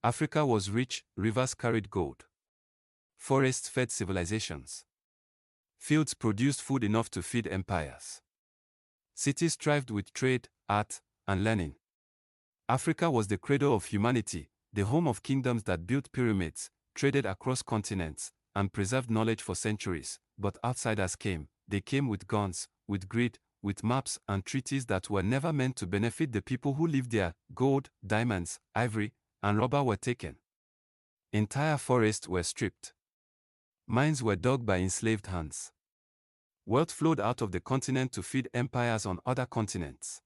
Africa was rich, rivers carried gold. Forests fed civilizations. Fields produced food enough to feed empires. Cities thrived with trade, art, and learning. Africa was the cradle of humanity, the home of kingdoms that built pyramids, traded across continents, and preserved knowledge for centuries. But outsiders came. They came with guns, with greed, with maps and treaties that were never meant to benefit the people who lived there. Gold, diamonds, ivory, and rubber were taken. Entire forests were stripped. Mines were dug by enslaved hands. Wealth flowed out of the continent to feed empires on other continents.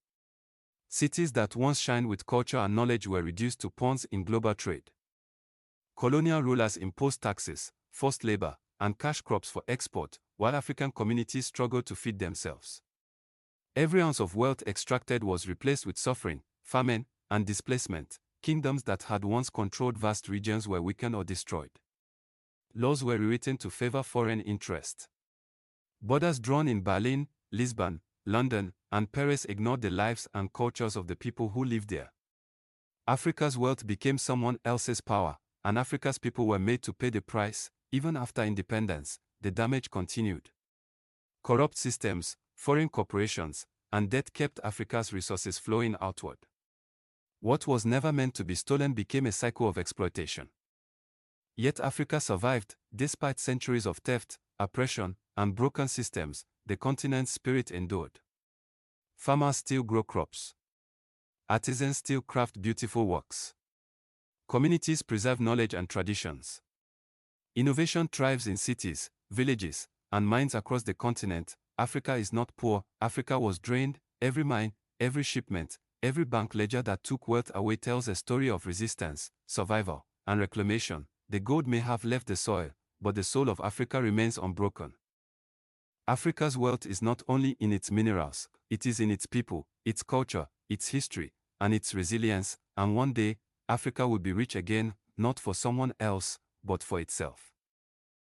Cities that once shined with culture and knowledge were reduced to pawns in global trade. Colonial rulers imposed taxes, forced labor, and cash crops for export, while African communities struggled to feed themselves. Every ounce of wealth extracted was replaced with suffering, famine, and displacement. Kingdoms that had once controlled vast regions were weakened or destroyed. Laws were rewritten to favor foreign interest. Borders drawn in Berlin, Lisbon, London, and Paris ignored the lives and cultures of the people who lived there. Africa's wealth became someone else's power, and Africa's people were made to pay the price. Even after independence, the damage continued. Corrupt systems, foreign corporations, and debt kept Africa's resources flowing outward. What was never meant to be stolen became a cycle of exploitation. Yet Africa survived. Despite centuries of theft, oppression, and broken systems, the continent's spirit endured. Farmers still grow crops. Artisans still craft beautiful works. Communities preserve knowledge and traditions. Innovation thrives in cities, villages, and mines across the continent. Africa is not poor. Africa was drained. Every mine, every shipment, every bank ledger that took wealth away tells a story of resistance, survival, and reclamation. The gold may have left the soil, but the soul of Africa remains unbroken. Africa's wealth is not only in its minerals, it is in its people, its culture, its history, and its resilience. And one day, Africa will be rich again, not for someone else, but for itself.